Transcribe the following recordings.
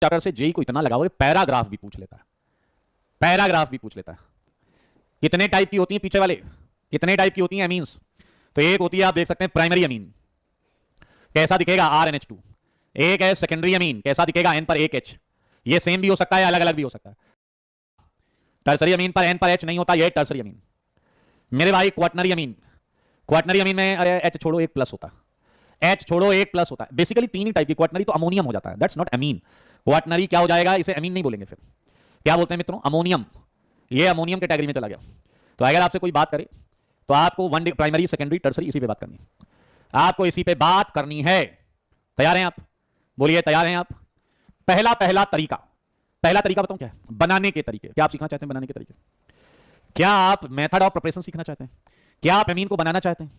Chapter से JEE को इतना लगा हुआ है, पैराग्राफ भी पूछ लेता है, पैराग्राफ भी पूछ लेता है। कितने टाइप की होती हैं पीछे वाले, कितने टाइप की होती हैं एमीन्स? तो एक होती है, आप देख सकते हैं, प्राइमरी अमीन, कैसा दिखेगा RNH2। एक है सेकेंडरी अमीन, कैसा दिखेगा N पर एक H। ये सेम भी हो सकता है, अलग अलग भी हो सकता है। टर्सरी अमीन पर N पर H नहीं होता, ये टर्सरी अमीन। मेरे भाई क्वाटनरी अमीन, क्वाटनरी अमीन में अरे H छोड़ो एक प्लस होता है, H छोड़ो एक प्लस होता है। बेसिकली तीन ही टाइप की, क्वाटनरी तो अमोनियम हो जाता है, दैट्स नॉट अमीन। क्वाटनरी क्या हो जाएगा, इसे अमीन नहीं बोलेंगे, फिर क्या बोलते हैं मित्रों, अमोनियम। ये अमोनियम कैटेगरी में चला गया। तो अगर आपसे कोई बात करे तो आपको वन प्राइमरी सेकेंडरी टर्सरी इसी पे बात करनी है, आपको इसी पे बात करनी है। तैयार हैं आप? बोलिए तैयार हैं आप? पहला तरीका, पहला तरीका बताऊं क्या है? बनाने के तरीके। क्या आप सीखना चाहते हैं बनाने के तरीके? क्या आप मेथड ऑफ प्रिपरेशन सीखना चाहते हैं? क्या आप अमीन को बनाना चाहते हैं?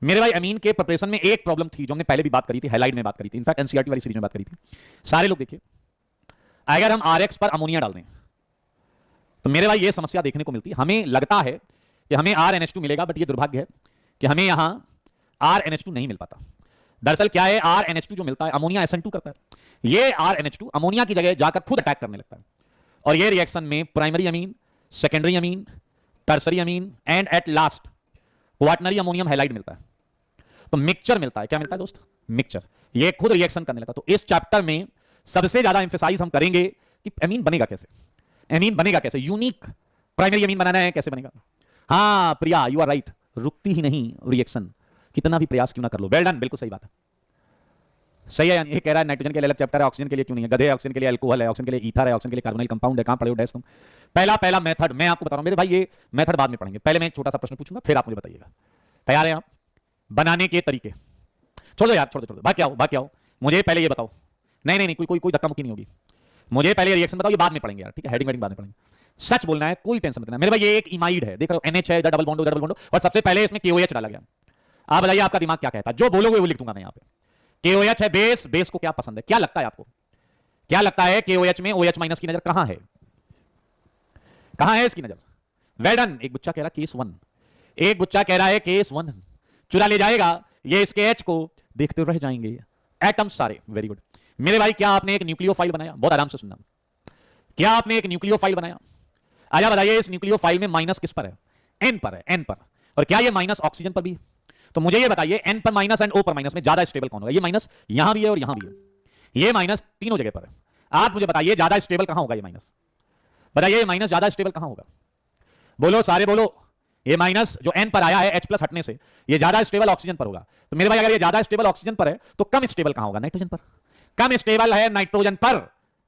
मेरे भाई अमीन के प्रिपरेशन में एक प्रॉब्लम थी जो हमने पहले भी बात करी थी, हाईलाइट में बात करी थी, इनफैक्ट एनसीईआरटी वाली सीरीज में बात करी थी। सारे लोग देखिए, अगर हम RX पर अमोनिया डाल दें तो मेरे भाई ये समस्या देखने को मिलती है। हमें लगता है कि हमें RNH2 मिलेगा, बट ये दुर्भाग्य है कि हमें यहां RNH2 नहीं मिल पाता। दरअसल क्या है, RNH2 जो मिलता है अमोनिया SN2 करता है, ये RNH2 अमोनिया की जगह जाकर खुद अटैक करने लगता है, और ये रिएक्शन में primary amine, secondary amine, tertiary amine and at last quaternary ammonium halide मिलता है। तो मिक्सचर मिलता है। क्या मिलता है दोस्त? मिक्सचर। ये खुद रिएक्शन करने लगा। तो इस चैप्टर में सबसे ज्यादा एम्फेसाइज हम करेंगे कि अमीन बनेगा कैसे, अमीन बनेगा कैसे, यूनिक प्राइमरी अमीन बनाना है कैसे बनेगा। हाँ प्रिया, यू आर राइट, रुकती ही नहीं रिएक्शन, कितना भी प्रयास क्यों ना कर लो। वेल डन, बिल्कुल सही बात है, सही है। ये कह रहा है नाइट्रोजन के लिए अलग चैप्टर है, ऑक्सीजन के लिए क्यों नहीं है? गधे, ऑक्सीजन के लिए अल्कोहल है, ऑक्सीजन के लिए ईथर है, ऑक्सीजन के लिए कार्बोनिल कंपाउंड है। कहां पढ़े हो डैश तुम? पहला मेथड मैं आपको बता रहा हूं मेरे भाई, ये मेथड बाद में पढ़ेंगे, पहले मैं एक छोटा सा प्रश्न पूछूंगा, फिर आप मुझे बताइएगा। तैयार है आप? बनाने के तरीके छोड़ दो यार, छोड़ दो, बाकी आओ, मुझे पहले ये बताओ। नहीं, कोई धक्का मुक्की नहीं होगी, मुझे पहले रिएक्शन बताओ, ये बाद में पढ़ेंगे यार, ठीक है? हेडिंग वेडिंग बाद में पढ़ेंगे। सच बोलना है, कोई टेंशन मत लेना। मेरे भाई ये एक इमाइड है, देख रहे हो, NH है, डबल बॉन्ड, और सबसे पहले इसमें KOH डाला गया। आप बताइए आपका दिमाग क्या कहता है? जो बोलोगे वो लिख दूंगा मैं यहाँ पे। KOH है बेस, बेस को क्या पसंद है? क्या लगता है आपको, क्या लगता है KOH में OH माइनस की नजर कहां है? कहां है इसकी नजर? Well done. एक बच्चा कह रहा केस 1, एक बच्चा कह रहा है केस 1 चुरा ले जाएगा, ये इसके H को देखते रह जाएंगे, एटम्स सारे। वेरी गुड मेरे भाई। क्या आपने एक न्यूक्लियोफाइल बनाया? बहुत आराम से सुनना। क्या आपने एक न्यूक्लियोफाइल बनाया? आजा बताइए, इस न्यूक्लियोफाइल में माइनस किस पर है? N पर है, N पर। और क्या ये माइनस ऑक्सीजन पर भी है? तो मुझे ये बताइए, N पर माइनस एंड O पर माइनस में ज्यादा स्टेबल कौन होगा? ये माइनस यहां भी है और यहां भी है, ये माइनस तीनों जगह पर है। आप मुझे बताइए ज्यादा स्टेबल कहां होगा? ये माइनस, बताइए ये माइनस ज्यादा स्टेबल कहां होगा? बोलो सारे बोलो। ये माइनस जो N पर आया है H प्लस हटने से, ये ज्यादा स्टेबल ऑक्सीजन पर होगा। तो मेरे भाई अगर ये ज्यादा स्टेबल ऑक्सीजन पर है तो कम स्टेबल कहां होगा? नाइट्रोजन पर। कम स्टेबल है नाइट्रोजन पर,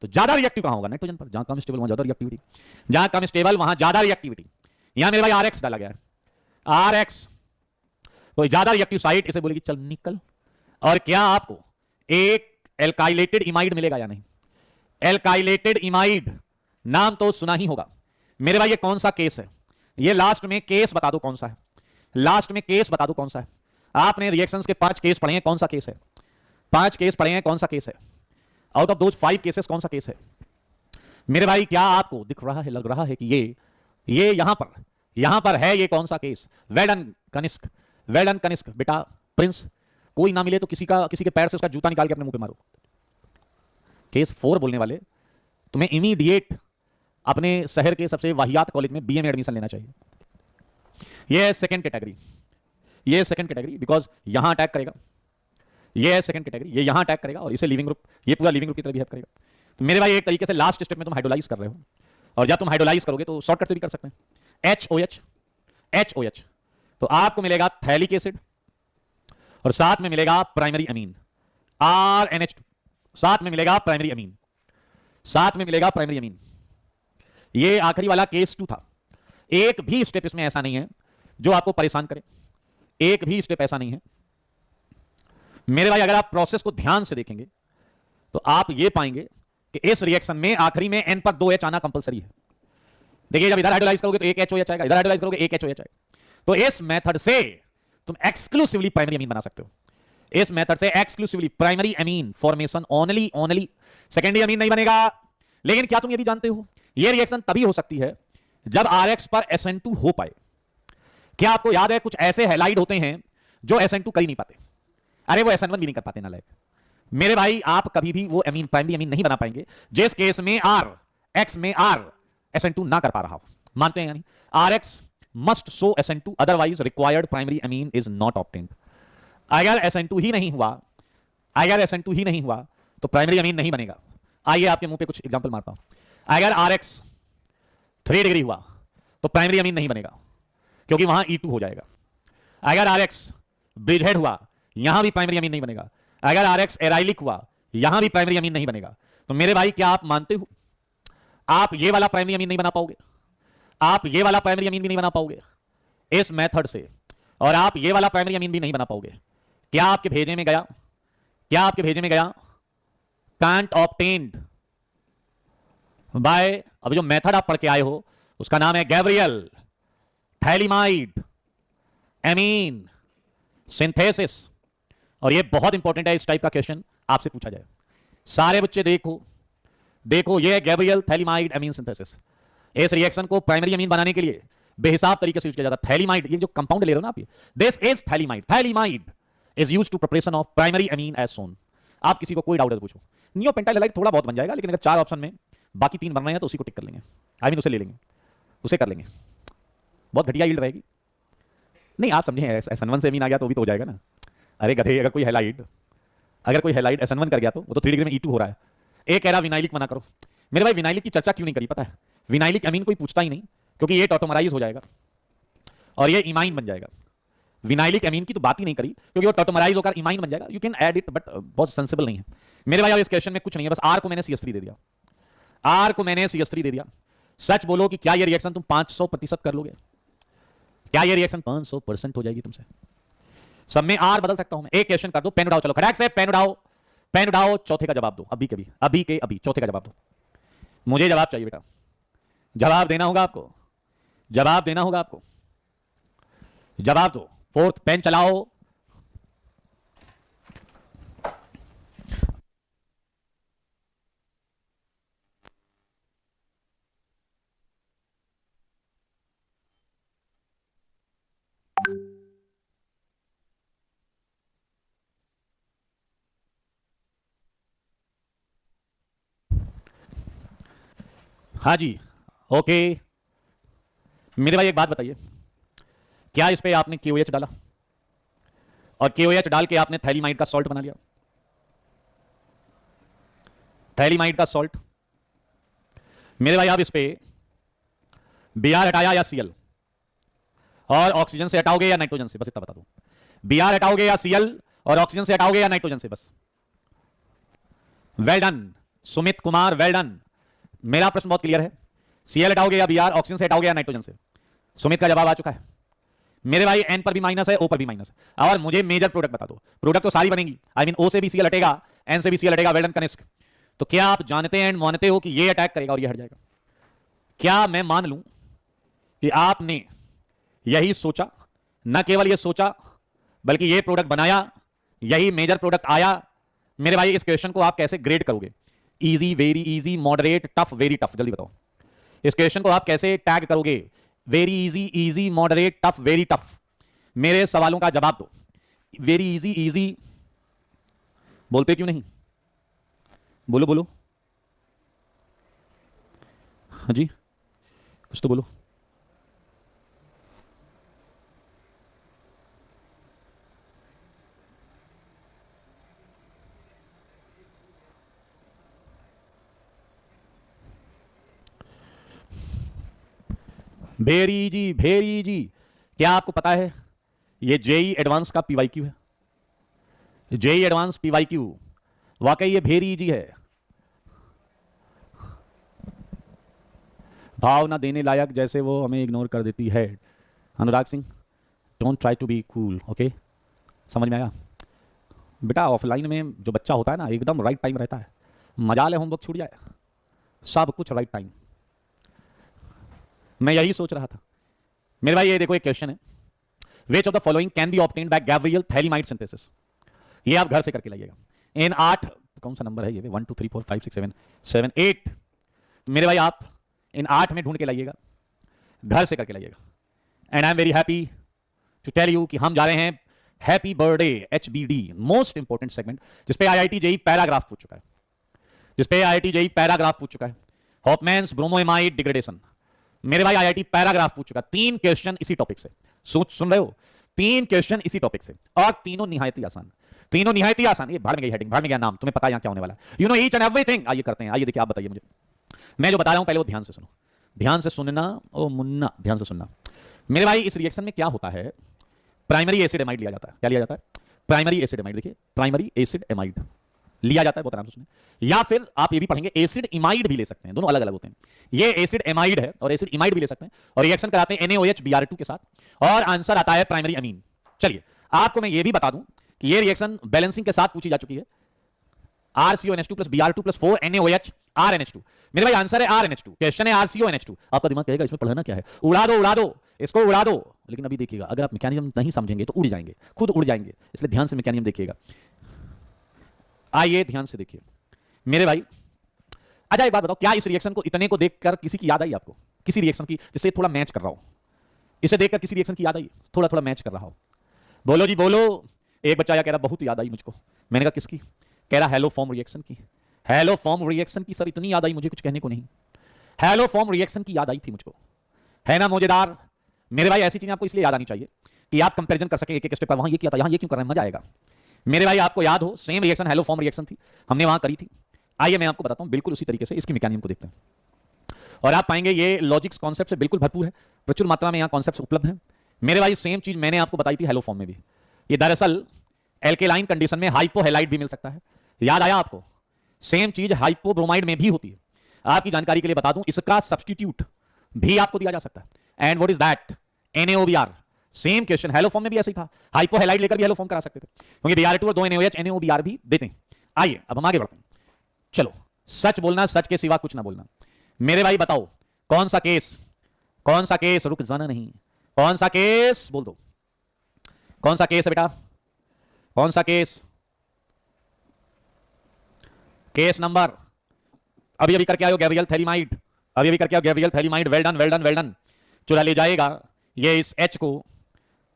तो ज्यादा रिएक्टिव कहां होगा? नाइट्रोजन पर। जहां कम स्टेबल वहां ज्यादा रिएक्टिविटी, जहां कम स्टेबल वहां ज्यादा रिएक्टिविटी। यहां मेरे भाई RX डाला गया है, RX, तो ज्यादा रिएक्टिव साइट इसे बोलेगी चल निकल। और क्या आपको एक एल्काइलेटेड इमाइड मिलेगा या नहीं? एल्काइलेटेड इमाइड नाम तो सुना ही होगा मेरे भाई। ये कौन सा केस है? ये लास्ट में केस बता दो कौन सा है, लास्ट में केस बता दो कौन सा है। आपने रिएक्शंस के 5 केस पढ़े हैं, कौन सा केस है? 5 केस पढ़े हैं, कौन सा केस है? आउट ऑफ दोज 5 केसेस कौन सा केस है मेरे भाई? क्या आपको दिख रहा है, लग रहा है कि ये यहां पर है? ये कौन सा case? Well done Kanishk, well done Kanishk बेटा। प्रिंस, कोई ना मिले तो किसी के पैर से उसका जूता निकाल के अपने मुंह पे मारो। केस 4 बोलने वाले तुम्हें इमीडिएट अपने शहर के सबसे वाहियात कॉलेज में BA में एडमिशन लेना चाहिए। ये है सेकंड कैटेगरी, ये है सेकंड कैटेगरी, बिकॉज यहां अटैक करेगा। ये है सेकंड कैटेगरी, ये यहां अटैक करेगा और इसे लिविंग ग्रुप, ये पूरा लिविंग ग्रुप की तरह बिहेव करेगा। तो मेरे भाई एक तरीके से लास्ट स्टेप में तुम हाइड्रोलाइज कर रहे हो, और जब तुम हाइड्रोलाइज करोगे तो शॉर्टकट से भी कर सकते हैं, HOH। तो आपको मिलेगा थैलिक एसिड और साथ में मिलेगा प्राइमरी अमीन RNH2, साथ में मिलेगा प्राइमरी अमीन, साथ में मिलेगा प्राइमरी अमीन। ये आखिरी वाला केस 2 था। एक भी स्टेप इसमें ऐसा नहीं है जो आपको परेशान करे, एक भी स्टेप ऐसा नहीं है मेरे भाई। अगर आप प्रोसेस को ध्यान से देखेंगे तो आप ये पाएंगे कि इस रिएक्शन में आखिरी में N पर 2H आना कंपलसरी है। देखिए जब इधर हाइड्रोलाइज करोगे तो एक HOH आएगा, इधर हाइड्रोलाइज करोगे एक HOH आएगा। तो इस मेथड से तुम एक्सक्लूसिवली प्राइमरी अमीन बना सकते हो, इस मेथड से exclusively primary amine formation only. Secondary amine नहीं बनेगा। लेकिन क्या तुम ये भी जानते हो, ये रिएक्शन तभी हो सकती है जब RX पर SN2 हो पाए। क्या आपको याद है कुछ ऐसे हैलाइड होते हैं जो SN2 कर ही नहीं पाते? अरे वो SN1 भी नहीं कर पाते नालायक। मेरे भाई आप कभी भी वो अमीन प्राइमरी अमीन नहीं बना पाएंगे जिस केस में आर एक्स में आर SN2 ना कर पा रहा हो। मानते हैं यानी R X must show SN2 otherwise required primary amine is not obtained. अगर SN2 ही नहीं हुआ, अगर SN2 ही नहीं हुआ तो प्राइमरी अमीन नहीं बनेगा। आइए आपके मुंह पे कुछ एग्जांपल मारता हूं। अगर RX 3 डिग्री हुआ तो प्राइमरी अमीन नहीं बनेगा क्योंकि वहां E2 हो जाएगा। अगर RX ब्रिजहेड हुआ यहां भी प्राइमरी अमीन नहीं बनेगा। अगर RX एराइलिक हुआ यहां भी प्राइमरी अमीन नहीं बनेगा। तो मेरे भाई क्या आप मानते हो आप ये वाला प्राइमरी अमीन नहीं बना पाओगे, आप ये वाला प्राइमरी अमीन भी नहीं बना पाओगे इस मेथड से, और आप ये वाला प्राइमरी अमीन भी नहीं बना पाओगे। क्या आपके भेजे में गया, क्या आपके भेजे में गया कांट ऑब्टेन्ड बाय, अब जो मेथड आप पढ़ के आए हो उसका नाम है गैब्रियल थैलिमाइड एमीन सिंथेसिस। और ये बहुत इंपॉर्टेंट है, इस टाइप का क्वेश्चन आपसे पूछा जाए। सारे बच्चे देखो देखो, ये गैब्रियल थैलिमाइड एमीन सिंथेसिस। इस रिएक्शन को प्राइमरी अमीन बनाने के लिए बेहिसाब तरीके से यूज किया जाता है। थैलिमाइड, ये जो कंपाउंड ले रहे हो ना आप, ये this is phthalimide. Phthalimide is used to preparation of primary amine as soon. आप किसी को कोई डाउट है तो पूछो। नियोपेंटाइल हैलाइड थोड़ा बहुत बन जाएगा, लेकिन अगर 4 ऑप्शन में बाकी 3 बन रहे हैं तो उसी को टिक कर लेंगे, आई मीन उसे ले लेंगे, उसे कर लेंगे। बहुत घटिया यील्ड रहेगी। नहीं आप समझे, SN1 से अमीन आ गया तो भी तो हो जाएगा ना। अरे गधे, अगर कोई हैलाइड SN1 कर गया तो वो तो 3 डिग्री में E2 हो रहा है। एक कह रहा विनाइलिक मना करो। मेरे भाई विनाइलिक की चर्चा क्यों नहीं करी पता है? विनाइलिक अमीन कोई पूछता ही नहीं क्योंकि ये टॉटोमराइज हो जाएगा और ये इमाइन बन जाएगा। विनाइलिक अमीन की तो बात ही नहीं करी क्योंकि वो टॉटोमराइज होकर इमाइन बन जाएगा। You can add it but बहुत सेंसिबल नहीं है मेरे भाई। अब इस क्वेश्चन में कुछ नहीं है, बस R को मैंने CH3 दे दिया, R को मैंने CH3 दे दिया। सच बोलो कि क्या ये रिएक्शन तुम 500% कर लोगे? क्या ये रिएक्शन 500% हो जाएगी तुमसे? सब में R बदल सकता हूं मैं। एक क्वेश्चन कर दो, पेन उड़ाओ, चलो खड़ाक से पेन उड़ाओ, पेन उड़ाओ, चौथे का जवाब दो। अभी के अभी चौथे का जवाब दो। मुझे जवाब चाहिए बेटा, जवाब देना होगा आपको, जवाब देना होगा आपको, जवाब दो। फोर्थ पेन चलाओ। हाँ जी, ओके। मेरे भाई एक बात बताइए, क्या इस पे आपने KOH डाला और KOH डाल के आपने थैलिमाइड का सॉल्ट बना लिया? थैलिमाइड का सॉल्ट। मेरे भाई आप इस पे Br हटाया या Cl, और ऑक्सीजन से हटाओगे या नाइट्रोजन से? बस इतना बता दो। Br हटाओगे या Cl, और ऑक्सीजन से हटाओगे या नाइट्रोजन से? बस। Well done Sumit Kumar, well done. मेरा प्रश्न बहुत क्लियर है, Cl हटाओगे या Br, ऑक्सीजन से हटाओगे या नाइट्रोजन से? सुमित का जवाब आ चुका है। मेरे भाई N पर भी माइनस है, O पर भी माइनस है, और मुझे मेजर प्रोडक्ट बता दो। प्रोडक्ट तो सारी बनेगी, आई मीन O से भी Cl हटेगा, N से भी Cl हटेगा, वेल डन कनिष्क। तो क्या आप जानते हैं, मानते हो कि ये अटैक करेगा और ये हट जाएगा? क्या मैं मान लूं कि आपने यही सोचा, न केवल ये सोचा बल्कि ये प्रोडक्ट बनाया, यही मेजर प्रोडक्ट आया? मेरे भाई इस क्वेश्चन को आप कैसे ग्रेड करोगे? Easy, very easy, moderate, tough, very tough, जल्दी बताओ। इस क्वेश्चन को आप कैसे टैग करोगे? Very easy, easy, moderate, tough, very tough. मेरे सवालों का जवाब दो। वेरी इजी, इजी बोलते क्यों नहीं? बोलो बोलो, हाँ जी कुछ तो बोलो। Very easy, very easy. क्या आपको पता है ये JEE एडवांस का PYQ है? JEE एडवांस PYQ वाकई ये वेरी इजी है। भाव ना देने लायक जैसे वो हमें इग्नोर कर देती है। Anurag Singh, don't try to be cool, okay? समझ में आया बेटा? ऑफलाइन में जो बच्चा होता है ना, एकदम राइट टाइम रहता है। मजाल है होमवर्क छूट जाए, सब कुछ राइट टाइम। मैं यही सोच रहा था। मेरे भाई ये देखो, एक क्वेश्चन है, which of the following can be obtained by Gabriel phthalimide synthesis? ये आप घर से करके लाइएगा। इन 8, कौन सा नंबर है ये? 1 2 3 4 5 6 7 7 8। मेरे भाई आप इन 8 में ढूंढ के लाइएगा, घर से करके लाइएगा। And I am very happy to tell you कि हम जा रहे हैं happy birthday HBD, most important segment, जिसपे IIT JEE पैराग्राफ पूछ चुका है, जिसपे IIT JEE पैराग्राफ पूछ चुका है। हॉफमैन्स ब्रोमोएमाइड डिग्रेडेशन, मेरे भाई IIT पैराग्राफ पूछ चुका, 3 क्वेश्चन इसी टॉपिक से। सुन रहे हो, 3 क्वेश्चन इसी टॉपिक से, और तीनों निहायत ही आसान, तीनों निहायत ही आसान। ये भाड़ में गई हेडिंग, भाड़ में गया नाम, तुम्हें पता है यहां क्या होने वाला है। You know each and everything. आइए करते हैं, आइए देखिए, आप बताइए मुझे, मैं जो बता रहा हूं पहले वो ध्यान से सुनो, ध्यान से सुनना, ओ मुन्ना ध्यान से सुनना। मेरे भाई इस रिएक्शन में क्या होता है, प्राइमरी एसिड एमाइड लिया जाता है। क्या लिया जाता है? Primary acid amide. देखिए प्राइमरी एसिड एमाइड लिया जाता है, बहुत आराम से सुनिए। या फिर आप ये भी पढ़ेंगे एसिड इमाइड भी ले सकते हैं, दोनों अलग अलग होते हैं। ये एसिड एमाइड है और एसिड इमाइड भी ले सकते हैं, और रिएक्शन कराते हैं NaOH Br2 के साथ, और आंसर आता है प्राइमरी अमीन। चलिए आपको मैं ये भी बता दूं कि ये रिएक्शन बैलेंसिंग के साथ पूछी जा चुकी है, RCONH2 plus Br2 plus 4 NaOH RNH2। मेरे भाई आंसर है RNH2, क्वेश्चन है RCONH2। आपका दिमाग कहेगा इसमें पढ़ना क्या है, उड़ा दो इसको उड़ा दो। लेकिन अभी देखिएगा, अगर आप मैकेनिज्म नहीं समझेंगे तो उड़ जाएंगे, खुद उड़ जाएंगे, इसलिए ध्यान से मैकेनिज्म देखिएगा। आइए ध्यान से देखिए मेरे भाई। अच्छा एक बात बताओ, क्या इस रिएक्शन को इतने को देखकर किसी की याद आई आपको, किसी रिएक्शन की जिससे थोड़ा मैच कर रहा हो? इसे देखकर किसी रिएक्शन की याद आई, थोड़ा थोड़ा मैच कर रहा हो? बोलो जी बोलो। एक बच्चा कह रहा बहुत याद आई मुझको। मैंने कहा किसकी? कह रहा हेलो फॉर्म रिएक्शन की। हेलो फॉर्म रिएक्शन की सर इतनी याद आई मुझे, कुछ कहने को नहीं। हेलो फॉर्म रिएक्शन की याद आई थी मुझको, है ना मजेदार? मेरे भाई ऐसी चीजें आपको इसलिए याद आनी चाहिए कि आप कंपैरिजन कर सके, एक एक स्टेप पर, वहां ये किया था, यहां ये क्यों कर रहे हैं, मजा आएगा। मेरे भाई आपको याद हो, same reaction hello form reaction थी, हमने वहां करी थी। आइए मैं आपको बताता हूं बिल्कुल उसी तरीके से इसकी मैकेनिज्म को देखते हैं, और आप पाएंगे ये लॉजिक्स कॉन्सेप्ट से बिल्कुल भरपूर है, प्रचुर मात्रा में यहां कॉन्सेप्ट्स उपलब्ध हैं। मेरे भाई सेम चीज मैंने आपको बताई थी हेलो फॉर्म में भी। ये दरअसल एल्केलाइन कंडीशन में हाइपोहेलाइड भी मिल सकता है, याद आया आपको? सेम चीज हाइपोब्रोमाइड में भी होती है। आपकी जानकारी के लिए बता दूं, इसका सब्स्टिट्यूट भी आपको दिया जा सकता है। And what is that? NaOBr। Same question hello form में भी ऐसे ही था, हाइपोहेलाइड लेकर भी हेलो फॉर्म करा सकते थे, क्योंकि Br2 और 2 NaOH NaOBr भी देते हैं। आइए अब हम आगे बढ़ते हैं। चलो सच बोलना, सच के सिवा कुछ ना बोलना। मेरे भाई बताओ कौन सा केस, कौन सा केस, रुक जाना नहीं, कौन सा केस बोल दो, कौन सा केस है बेटा, कौन सा केस? केस नंबर अभी अभी करके आयो, गैब्रियल थैलीमाइड, अभी अभी करके आयो Gabriel phthalimide. Well done well done well done. चुरा ले जाएगा ये इस H को,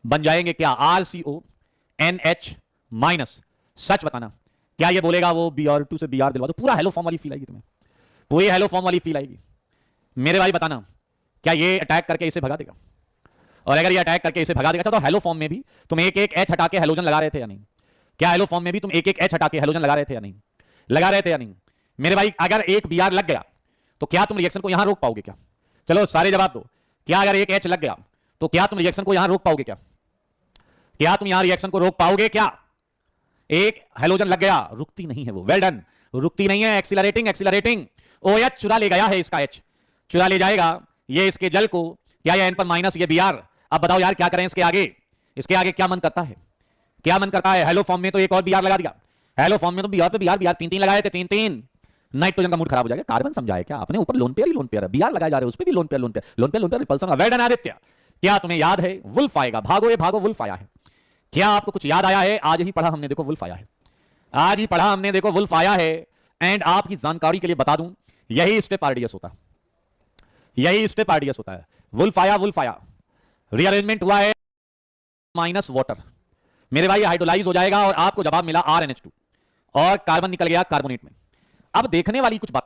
बन जाएंगे क्या? RCONH minus. सच बताना, क्या ये बोलेगा वो Br2 से Br दिलवा दो? पूरा हेलो फॉर्म वाली फील आएगी तुम्हें, पूरी हेलो फॉर्म वाली फील आएगी। मेरे भाई बताना, क्या ये अटैक करके इसे भगा देगा? और अगर ये अटैक करके इसे भगा देगा तो हेलो फॉर्म में भी तुम एक एक H हटा के हेलोजन लगा रहे थे या नहीं? क्या हेलो फॉर्म में भी तुम एक एक H हटा के हेलोजन लगा रहे थे या नहीं? लगा रहे थे या नहीं? मेरे भाई अगर एक Br लग गया तो क्या तुम रिएक्शन को यहां रोक पाओगे क्या? चलो सारे जवाब दो। क्या अगर एक H लग गया तो क्या तुम रिएक्शन को यहां रोक पाओगे क्या? क्या तुम यहां रिएक्शन को रोक पाओगे क्या? एक हेलोजन लग गया, रुकती नहीं है वो। वेल डन, रुकती नहीं है, एक्सीलरेटिंग एक्सीलरेटिंग। OH चुरा ले गया है, इसका H चुरा ले जाएगा ये इसके जल को। क्या ये N पर माइनस ये Br। अब बताओ यार क्या करें इसके आगे? इसके आगे क्या मन करता है, क्या मन करता है? हेलो फॉर्म में तो एक और Br लगा दिया, हेलो फॉर्म में तो Br पे Br 3 लगाए थे, 3 नाइट्रोजन का मूड खराब हो जाएगा। कार्बन समझाए क्या आपने? ऊपर लोन पेयर ही लोन पेयर है, Br लगाए जा रहे हैं, उस पे भी lone pair repulsion. Well done Aditya. क्या तुम्हें याद है वुल्फ आएगा? भागो ये भागो, वुल्फ आया है। क्या आपको कुछ याद आया है? आज ही पढ़ा हमने, देखो वुल्फ आया है, आज ही पढ़ा हमने, देखो वुल्फ आया है। एंड आपकी जानकारी के लिए बता दूं, यही स्टेप RDS होता है, यही स्टेप RDS होता है। वुल्फ आया, रीअरेंजमेंट हुआ है माइनस वाटर। मेरे भाई हाइड्रोलाइज हो जाएगा और आपको जवाब मिला RNH2, और कार्बन निकल गया कार्बोनेट में। अब देखने वाली कुछ बातें